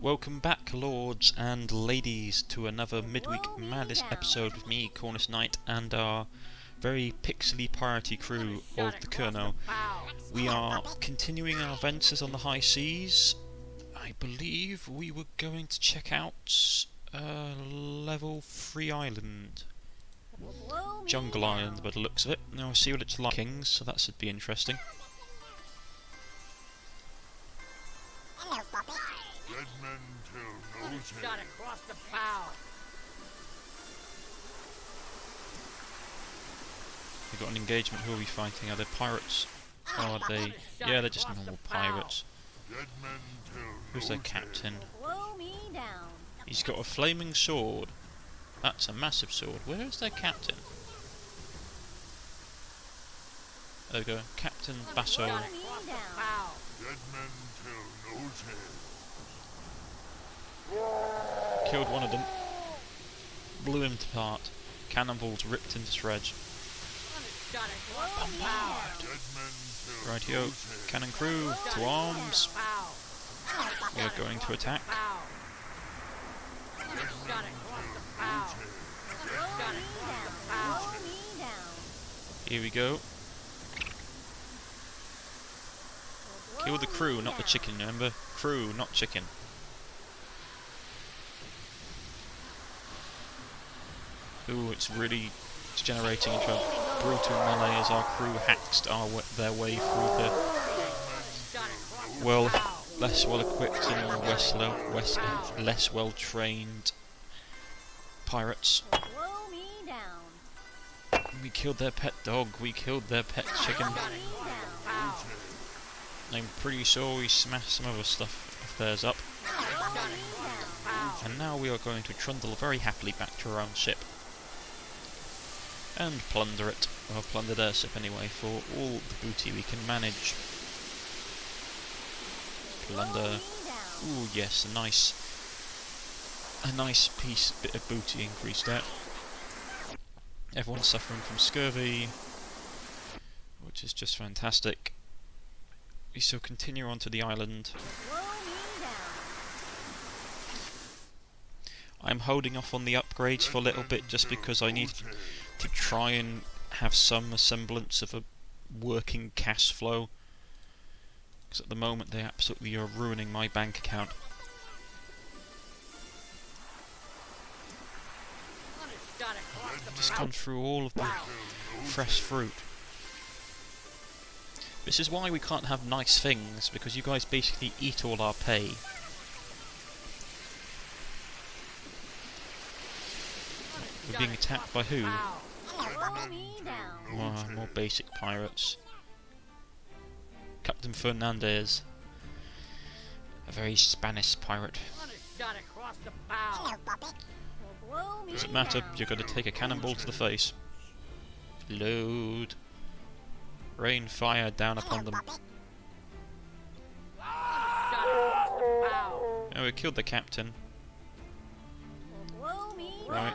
Welcome back, lords and ladies, to another Midweek Madness episode with me, Cornish-Knight, and our very pixely piratey crew of the Colonel. We are continuing our ventures on the high seas. I believe we were going to check out level 3 island. Jungle Island, by the looks of it. Now we'll see what it's like, Kings, so that should be interesting. Hello, Bobby. Shot across the bow. We've got an engagement. Who are we fighting? Are they pirates? Or are they... Yeah, they're just normal pirates. Who's their captain? He's got a flaming sword. That's a massive sword. Where is their captain? There we go. Captain Basso. Killed one of them. Blew him to part. Cannonballs ripped into shreds. Rightio. Cannon crew, to arms. We are going to attack. Here we go. Kill the crew, not the chicken, remember? Crew, not chicken. Ooh, it's really degenerating into a brutal melee as our crew hacks their way through the, well, less well equipped and less well trained pirates. We killed their pet dog, we killed their pet chicken. I'm pretty sure we smashed some other stuff of theirs up. And now we are going to trundle very happily back to our own ship. And plunder it, or plunder their ship anyway, for all the booty we can manage. Plunder. Ooh, yes, a nice bit of booty increase there. Everyone's suffering from scurvy, which is just fantastic. We shall continue on to the island. I'm holding off on the upgrades for a little bit just because I need to try and have some semblance of a working cash flow, because at the moment they absolutely are ruining my bank account. I've just gone through all of the fresh fruit. This is why we can't have nice things, because you guys basically eat all our pay. We're being attacked by who? More basic pirates. Captain Fernandez. A very Spanish pirate. Doesn't matter, you're going to take a cannonball to the face. Load. Rain fire down upon them. Oh, we killed the captain. Right.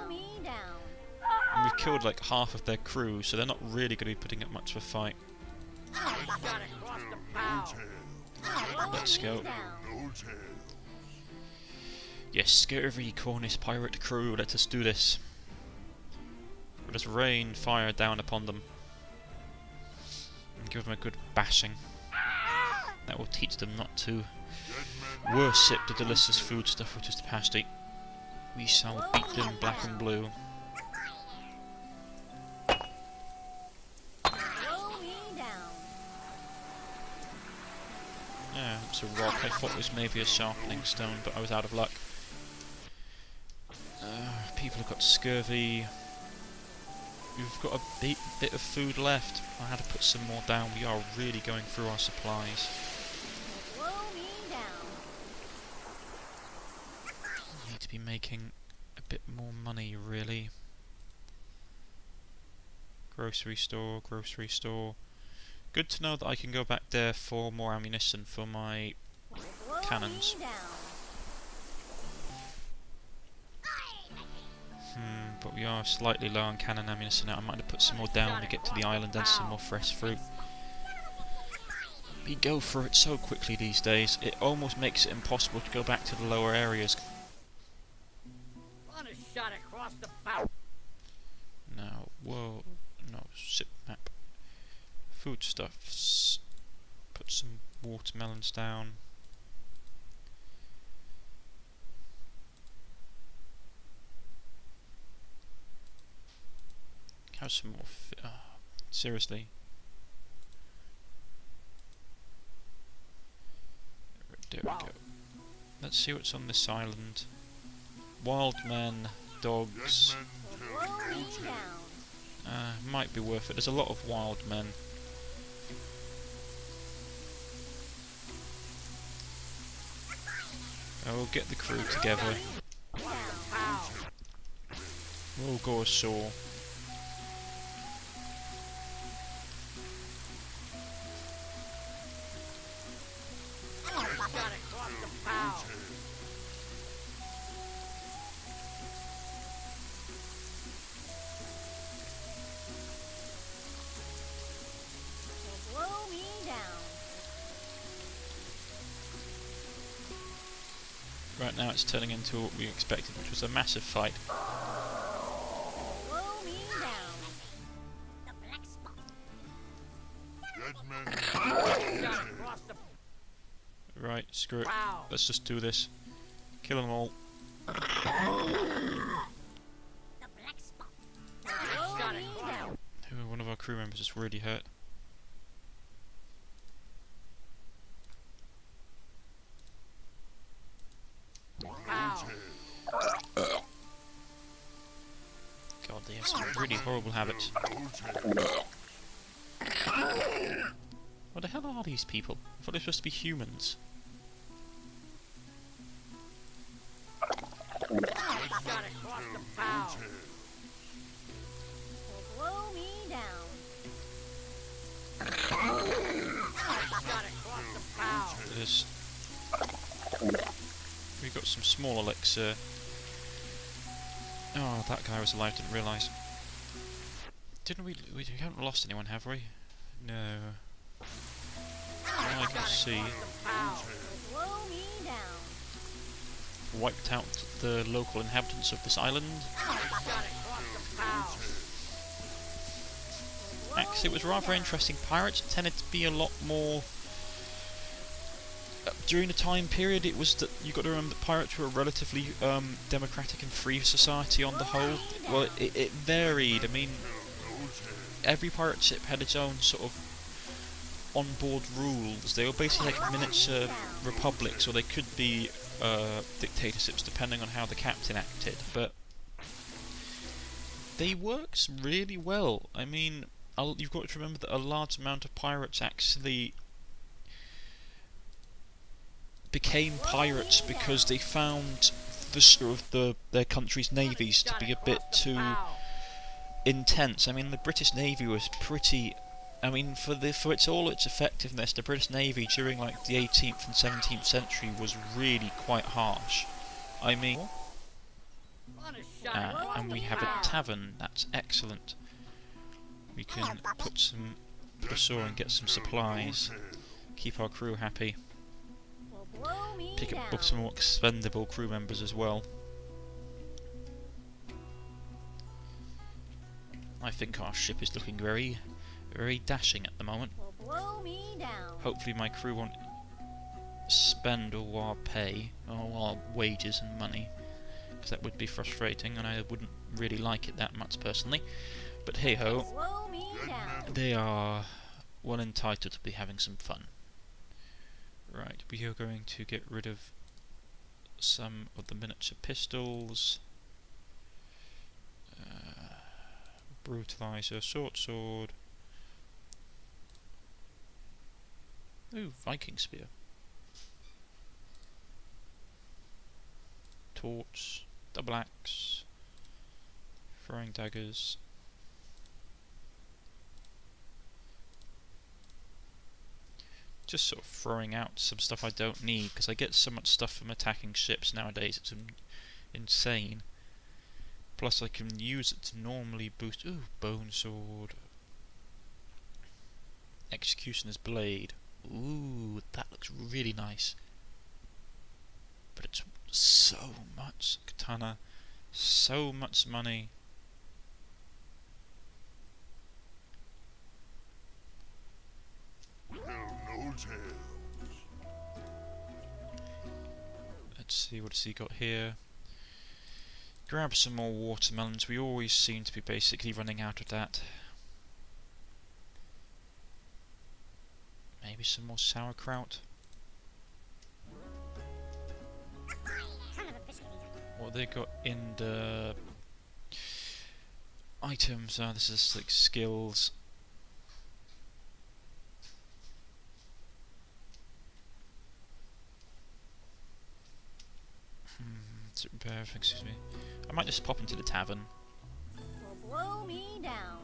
And we've killed like half of their crew, so they're not really going to be putting up much of a fight. Let's go. Yes, scurvy Cornish pirate crew, let us do this. Let us rain fire down upon them. And give them a good bashing. That will teach them not to worship the delicious foodstuff which is the pasty. We shall beat them black and blue. Yeah, it's a rock. I thought it was maybe a sharpening stone, but I was out of luck. People have got scurvy. We've got a bit of food left. I had to put some more down. We are really going through our supplies. Need to be making a bit more money, really. Grocery store, grocery store. Good to know that I can go back there for more ammunition for my cannons. But we are slightly low on cannon ammunition now. I might have put some more down to get to the island and some more fresh fruit. We go through it so quickly these days, it almost makes it impossible to go back to the lower areas. Run a shot across the bow. Now, whoa, no, sip map. Foodstuffs. Put some watermelons down. Have some more seriously. There we go. Let's see what's on this island. Wild men, dogs. Might be worth it. There's a lot of wild men. We'll get the crew together. We'll go ashore. Right now it's turning into what we expected, which was a massive fight. Right, screw it. Let's just do this. Kill them all. One of our crew members is really hurt. God, they have some really horrible habits. What the hell are these people? I thought they were supposed to be humans. There's... We got some small elixir. Oh, that guy was alive, didn't realise. Didn't we haven't lost anyone, have we? No. I can see. Wiped out the local inhabitants of this island. Actually, it was rather interesting. Pirates tended to be a lot more... during the time period, it was that you got to remember that pirates were a relatively democratic and free society on the whole. Well, it varied. I mean, every pirate ship had its own sort of on-board rules. They were basically like miniature republics, or they could be dictatorships depending on how the captain acted. But they worked really well. I mean, you've got to remember that a large amount of pirates actually became pirates because they found their country's navies to be a bit too intense. I mean, the British Navy was pretty... I mean, for all its effectiveness, the British Navy during like the 18th and 17th century was really quite harsh. I mean... and we have a tavern. That's excellent. We can put ashore and get some supplies. Keep our crew happy. Pick up some more expendable crew members as well. I think our ship is looking very, very dashing at the moment. Hopefully my crew won't spend all our pay, all our wages and money, because that would be frustrating and I wouldn't really like it that much personally. But hey ho, they are well entitled to be having some fun. Right, we are going to get rid of some of the miniature pistols. Brutalizer, short sword. Ooh, Viking spear. Torch, double axe, throwing daggers. Just sort of throwing out some stuff I don't need, because I get so much stuff from attacking ships nowadays, it's insane. Plus I can use it to normally boost... Ooh, bone sword. Executioner's blade. Ooh, that looks really nice. But it's so much katana, so much money. Let's see, what has he got here? Grab some more watermelons. We always seem to be basically running out of that. Maybe some more sauerkraut. What they got in the items? This is like skills. Excuse me. I might just pop into the tavern. Blow me down.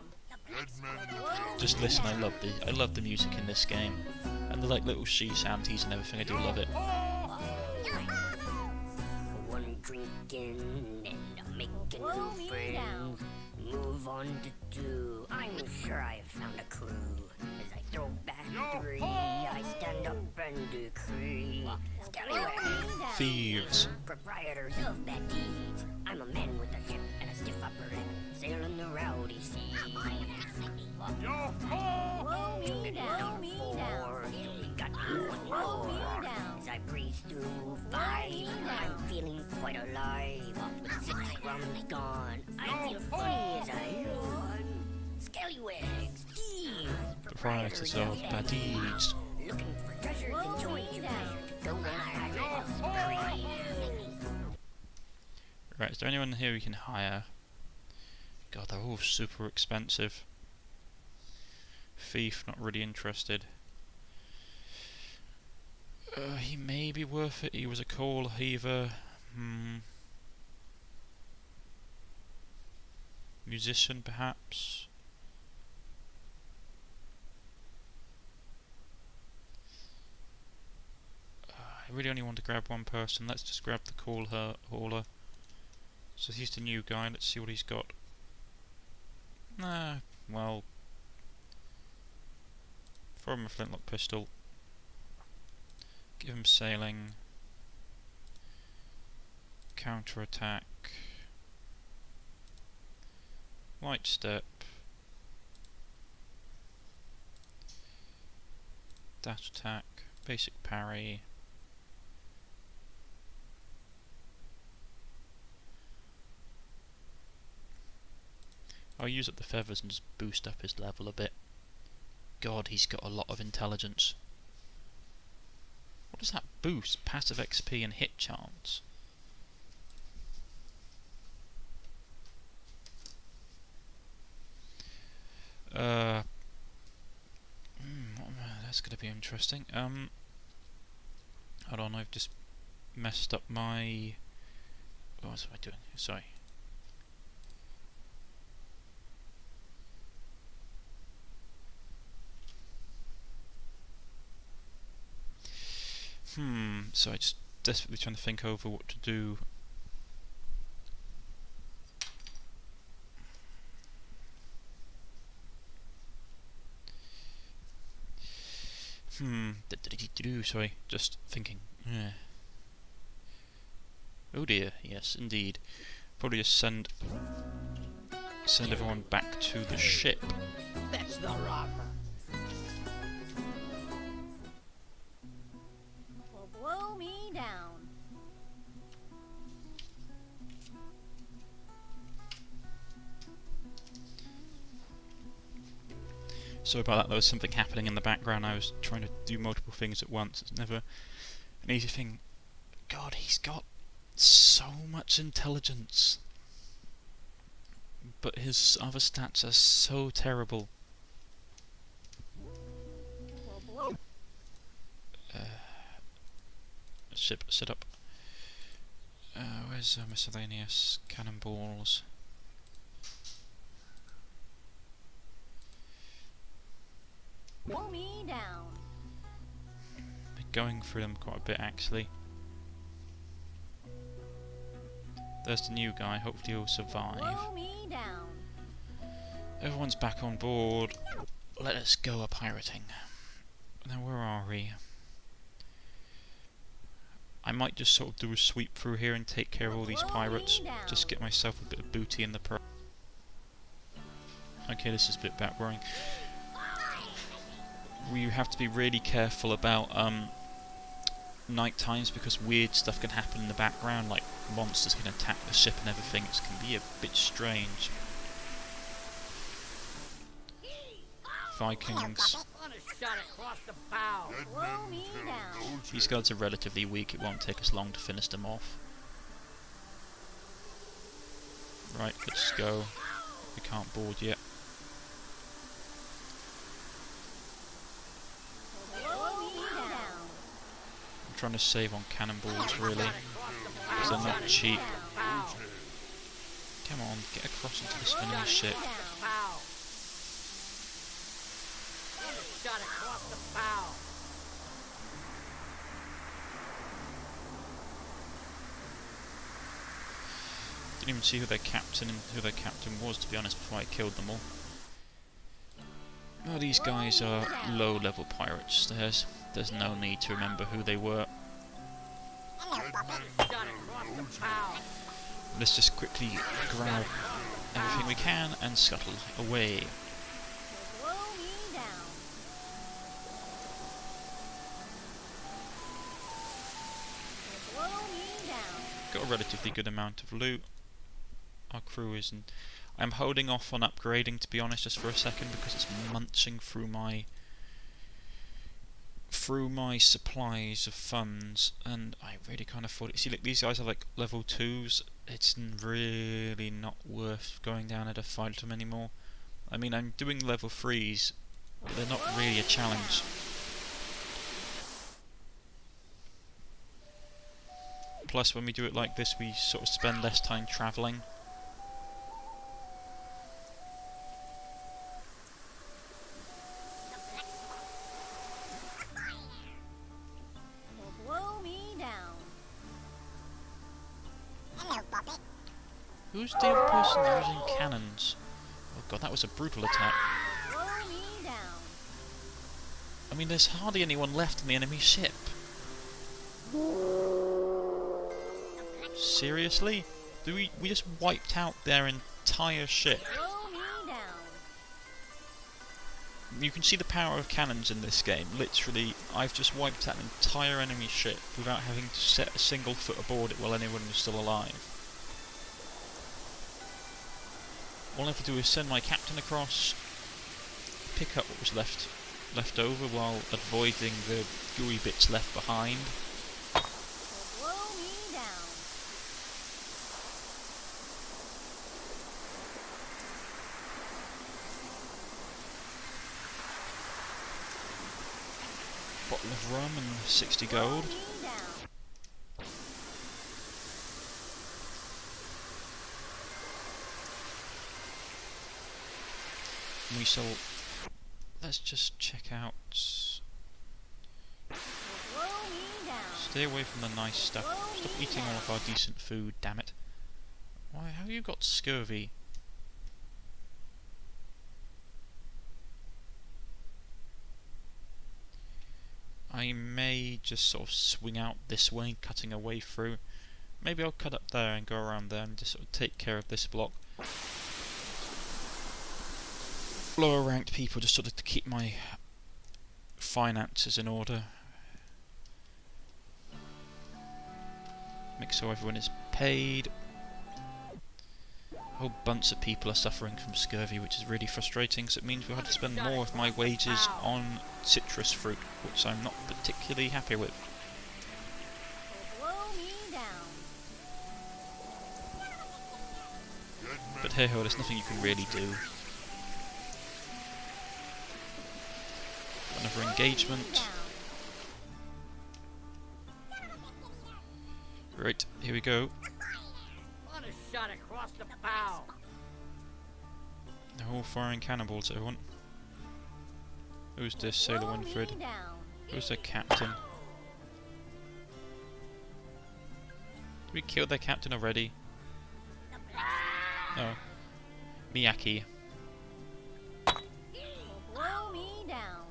Just listen. I love the music in this game, and the like little shanties and everything. I do love it. One drinking and making new friends. Move on to two. I'm sure I've found a clue. As I throw back three, I stand up and decree. Scallywags, Thieves. proprietors of bad deeds. I'm a man with a ship and a stiff upper lip, sailing the rowdy sea. Blow me down. Got one more. As I breeze through five, I'm feeling quite alive. With 6 grams gone, I feel funny as I yawn. Scallywags, thieves, Proprietors of bad deeds. looking for treasure, then join your pleasure to go on a pirate spree. Right, is there anyone here we can hire? God, they're all super expensive. Thief, not really interested. He may be worth it. He was a coal heaver. Musician, perhaps. I really only want to grab one person. Let's just grab the coal hauler. So he's the new guy. Let's see what he's got. Well, throw him a flintlock pistol. Give him sailing. Counter-attack. Light step. Dash attack. Basic parry. I'll use up the feathers and just boost up his level a bit. God, he's got a lot of intelligence. What does that boost? Passive XP and hit chance. That's gonna be interesting. Hold on, I've just messed up my... What am I doing? Sorry. So I just desperately trying to think over what to do. Sorry, just thinking. Yeah. Oh dear, yes, indeed. Probably just send everyone back to the ship. That's the robber. Well, blow me down. Sorry about that, there was something happening in the background. I was trying to do multiple things at once. It's never an easy thing. God, he's got so much intelligence. But his other stats are so terrible. Well, blow. Ship set up. Where's miscellaneous cannonballs? Blow me down. We're going through them quite a bit actually. There's the new guy, hopefully he'll survive. Blow me down. Everyone's back on board. Let us go a pirating. Now where are we? I might just sort of do a sweep through here and take care of all these pirates. Just get myself a bit of booty in the pro. Okay, this is a bit backwarring. We have to be really careful about night times because weird stuff can happen in the background, like monsters can attack the ship and everything. It can be a bit strange. Vikings. Blow me down. These guys are relatively weak, it won't take us long to finish them off. Right, let's go. We can't board yet. Blow me down. I'm trying to save on cannonballs really, because they're not cheap. Come on, get across into this enemy ship. Didn't even see who their captain was, to be honest, before I killed them all. Oh, these guys are low-level pirates. There's no need to remember who they were. Let's just quickly grab everything we can and scuttle away. Blow me down. Blow me down. Got a relatively good amount of loot. Our crew isn't. I'm holding off on upgrading, to be honest, just for a second, because it's munching through my supplies of funds, and I really can't afford it. See, look, these guys are like level 2s. It's really not worth going down at a fight them anymore. I mean, I'm doing level 3s, but they're not really a challenge. Plus, when we do it like this, we sort of spend less time travelling. Blow me down. Who's the other person using cannons? Oh god, that was a brutal attack. Blow me down. I mean, there's hardly anyone left in the enemy ship. Seriously? We just wiped out their entire ship. Blow me down. You can see the power of cannons in this game. Literally, I've just wiped out an entire enemy ship without having to set a single foot aboard it while anyone was still alive. All I have to do is send my captain across, pick up what was left over while avoiding the gooey bits left behind. Blow me down. Bottle of rum and 60 gold. Blow me down. And we shall. Let's just check out. Blow me down. Stay away from the nice stuff. Stop eating all of our decent food, damn it. Why have you got scurvy? I may just sort of swing out this way, cutting a way through. Maybe I'll cut up there and go around there and just sort of take care of this block. Lower ranked people, just sort of to keep my finances in order. Make sure everyone is paid. A whole bunch of people are suffering from scurvy, which is really frustrating, so it means we'll have to spend more of my wages on citrus fruit, which I'm not particularly happy with. Blow me down. But hey ho, there's nothing you can really do. Another engagement. Right, here we go. On a shot across the bow. They're all firing cannonballs at everyone. Who's this? Sailor Blow Winfred. me down. Who's their captain? Did we kill their captain already? Oh. Miyaki. Blow me down.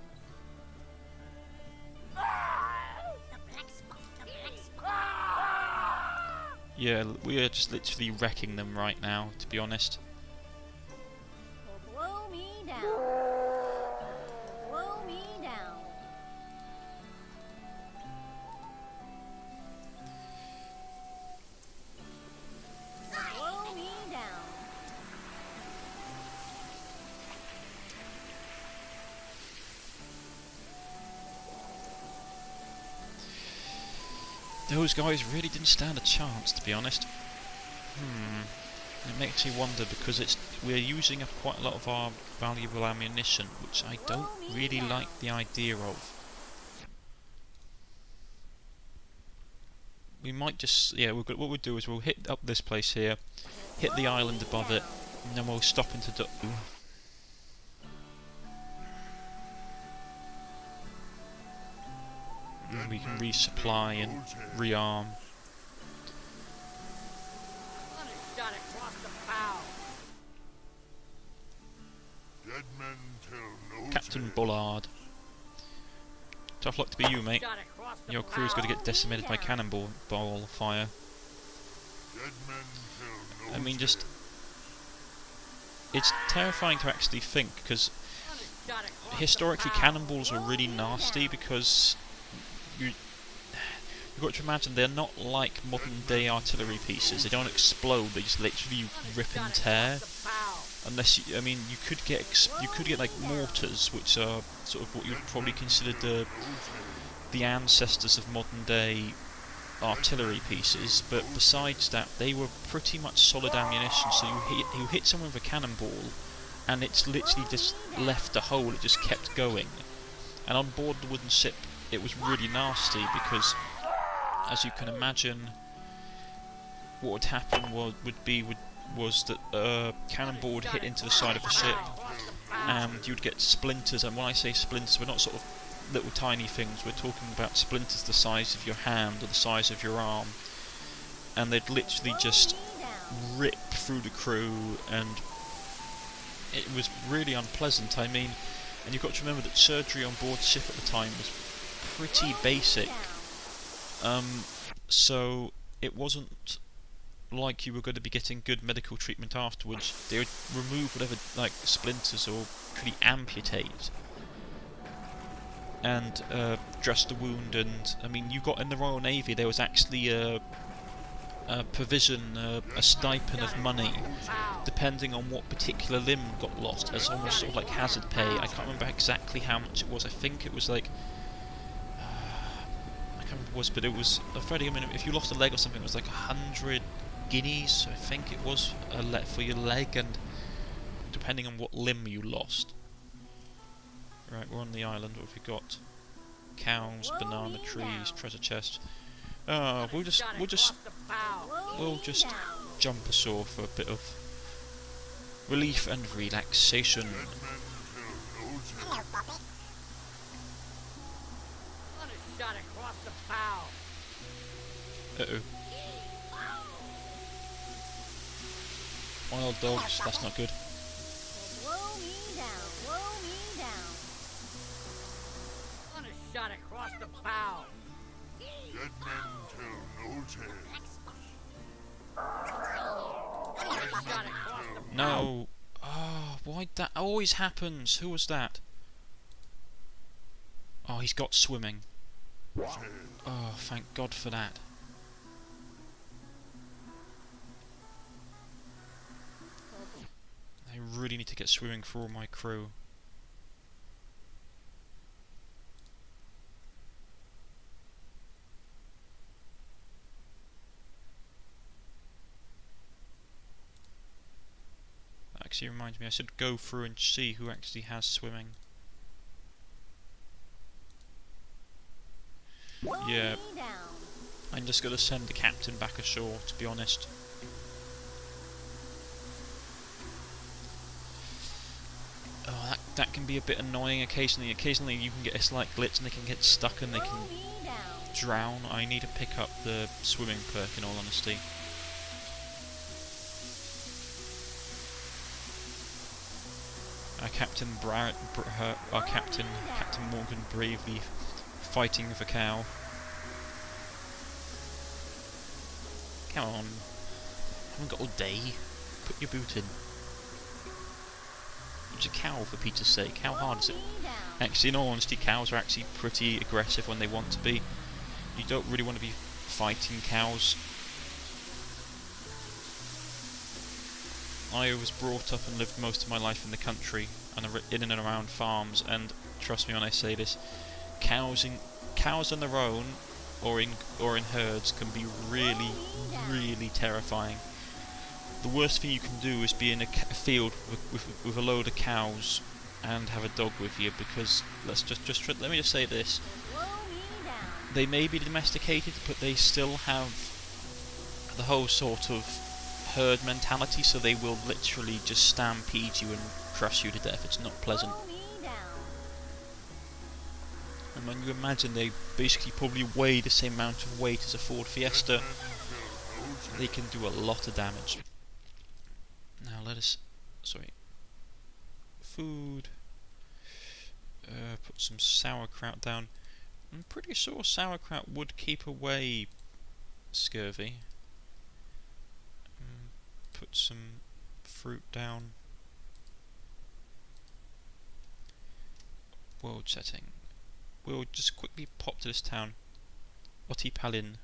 Yeah, we are just literally wrecking them right now, to be honest. Will blow me down. Will blow me down. Will blow me down. Those guys really didn't stand a chance, to be honest. It makes me wonder, because we're using up quite a lot of our valuable ammunition, which I don't really like the idea of. We might just, yeah, what we'll do is we'll hit up this place here, hit the island above it, and then we'll stop into and we can resupply and rearm. Shot across the bow. Dead men tell no Captain tales. Bullard. Tough luck to be you, mate. Shot across the Your crew's going to get decimated by cannonball fire. Dead men tell no I mean, tales. just... It's terrifying to actually think, because Shot across historically the bow. cannonballs are really nasty, because you've got to imagine they're not like modern day artillery pieces. They don't explode, they just literally rip and tear. Unless you, I mean, you could get like mortars, which are sort of what you'd probably consider the ancestors of modern day artillery pieces. But besides that, they were pretty much solid ammunition. So you hit someone with a cannonball, and it's literally just left a hole. It just kept going. And on board the wooden ship, it was really nasty, because, as you can imagine, what would happen was that a cannonball would hit into the side of the ship, and you'd get splinters. And when I say splinters, we're not sort of little tiny things, we're talking about splinters the size of your hand or the size of your arm, and they'd literally just rip through the crew, and it was really unpleasant. I mean, and you've got to remember that surgery on board ship at the time was pretty basic, so it wasn't like you were going to be getting good medical treatment afterwards. They would remove whatever, like, splinters, or pretty amputate, and dress the wound. And I mean, you got in the Royal Navy, there was actually a provision, a stipend of money, depending on what particular limb got lost, as almost sort of like hazard pay. I can't remember exactly how much it was. I think it was like, I can't remember what it was, but it was a fairly, I mean, if you lost a leg or something, it was like 100 guineas, I think it was, for your leg, and depending on what limb you lost. Right, we're on the island. What have we got? Cows, banana trees, treasure chest. We'll just jump ashore for a bit of relief and relaxation. Dead men tell no tales. Shot across the bow. Uh-oh. Wild dogs, that's not good. Blow me down. Blow me down. Shot across the bow. Dead men tell no tales. Shot across the No. Oh, why that always happens? Who was that? Oh, he's got swimming. tales. Oh, thank God for that. I really need to get swimming for all my crew. Actually reminds me, I should go through and see who actually has swimming. Yeah, Me down. I'm just going to send the captain back ashore, to be honest. Oh, that can be a bit annoying occasionally. Occasionally you can get a slight glitch and they can get stuck and they Blow can me down. drown. I need to pick up the swimming perk, in all honesty. Our captain Morgan, bravely fighting with a cow. come on. Haven't got all day. Put your boot in. It's a cow, for Peter's sake. How hard is it? Actually, in all honesty, cows are actually pretty aggressive when they want to be. You don't really want to be fighting cows. I was brought up and lived most of my life in the country, and in and around farms, and trust me when I say this, cows on their own, or in herds, can be really, really terrifying. The worst thing you can do is be in a field with a load of cows and have a dog with you, because let me just say this: they may be domesticated, but they still have the whole sort of herd mentality, so they will literally just stampede you and crush you to death. It's not pleasant. And when you imagine they basically probably weigh the same amount of weight as a Ford Fiesta, they can do a lot of damage. Now food. Put some sauerkraut down. I'm pretty sure sauerkraut would keep away scurvy. Put some fruit down. World setting. We'll just quickly pop to this town. Ottipalin.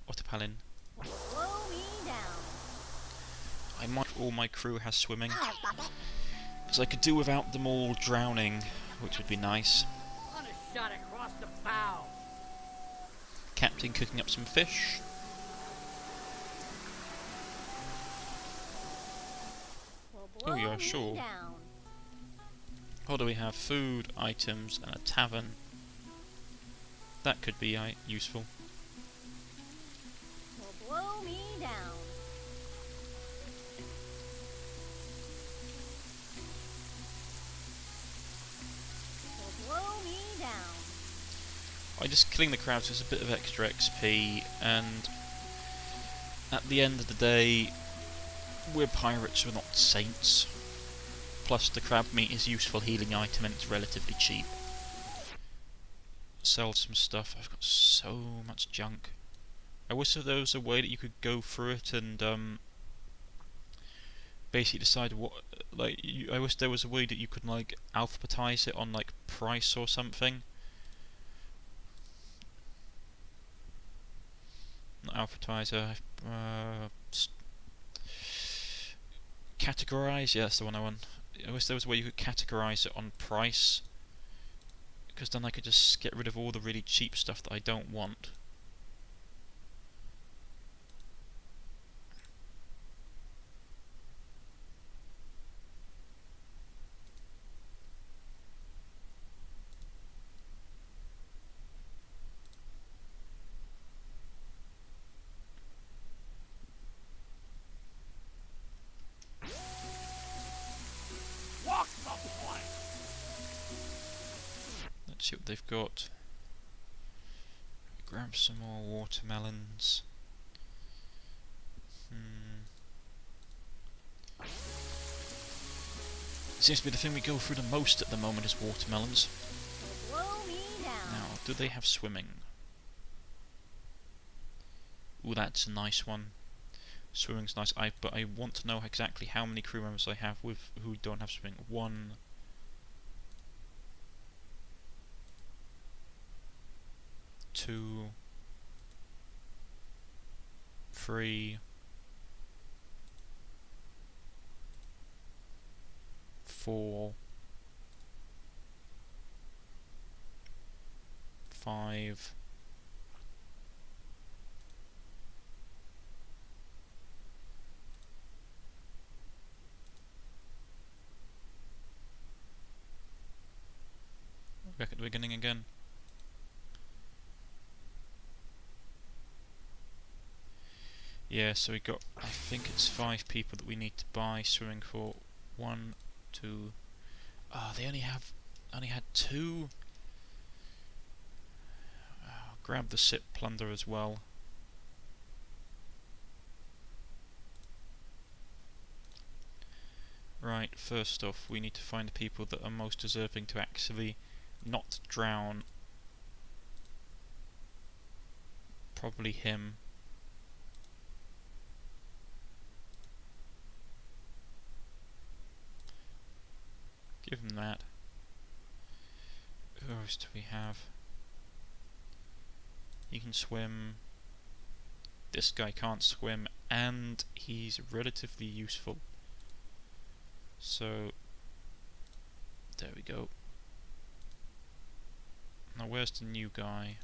I might all my crew has swimming, because I could do without them all drowning, which would be nice. Shot across the bow. Captain cooking up some fish. Oh yeah, sure. What do we have? Food, items, and a tavern. That could be useful. Blow me down. Blow me down. Just killing the crabs is a bit of extra XP, and at the end of the day, we're pirates, we're not saints. Plus the crab meat is a useful healing item and it's relatively cheap. Sell some stuff. I've got so much junk. I wish there was a way that you could go through it and basically decide what, I wish there was a way that you could alphabetize it on price or something. Not alphabetizer. Categorize. Yeah, that's the one I want. I wish there was a way you could categorize it on price, because then I could just get rid of all the really cheap stuff that I don't want. Let's see what they've got. Grab some more watermelons. Seems to be the thing we go through the most at the moment is watermelons. Blow me down. Now, do they have swimming? Ooh, that's a nice one. Swimming's nice, but I want to know exactly how many crew members I have with who don't have swimming. 1, 2, 3, 4, 5, 6. Back at the beginning again. Yeah, so we got, I think it's 5 people that we need to buy swimming for. 1, 2. Oh, they only had 2. Grab the sip plunder as well. Right, first off, we need to find the people that are most deserving to actually not drown. Probably him. Give him that. Who else do we have? He can swim. This guy can't swim, and he's relatively useful. So, there we go. Now where's the new guy?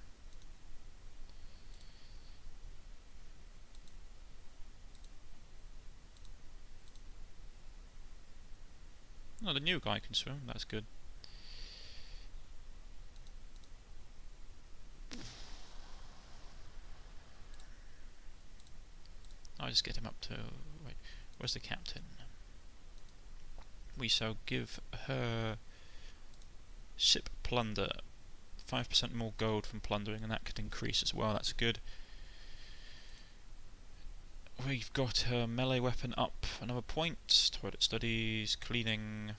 No, the new guy can swim, that's good. I'll just get him up to... wait, where's the captain? We shall give her ship plunder. 5% more gold from plundering, and that could increase as well, that's good. We've got her melee weapon up another point. Toilet studies, cleaning.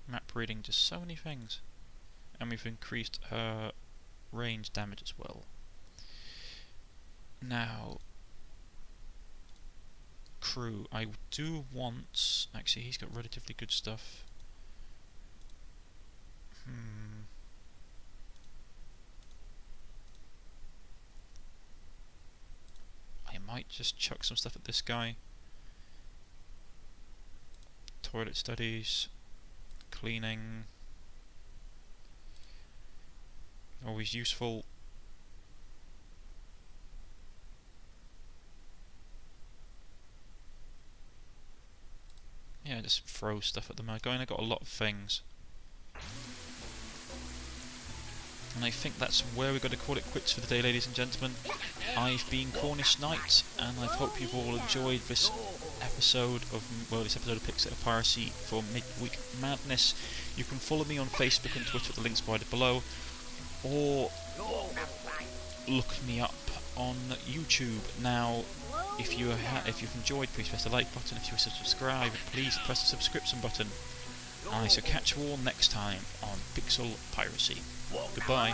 Map reading, just so many things. And we've increased her range damage as well. Now, crew. I do want... actually, he's got relatively good stuff. I might just chuck some stuff at this guy. Toilet studies, cleaning, always useful. Yeah, just throw stuff at them. I got a lot of things. And I think that's where we're going to call it quits for the day, ladies and gentlemen. I've been Cornish-Knight, and I hope you've all enjoyed this episode of, well, this episode of Piracy for Midweek Madness. You can follow me on Facebook and Twitter, the links provided below, or look me up on YouTube. Now, if you've enjoyed, please press the like button. If you wish to subscribe, please press the subscription button. I shall catch you all next time on Pixel Piracy. Goodbye.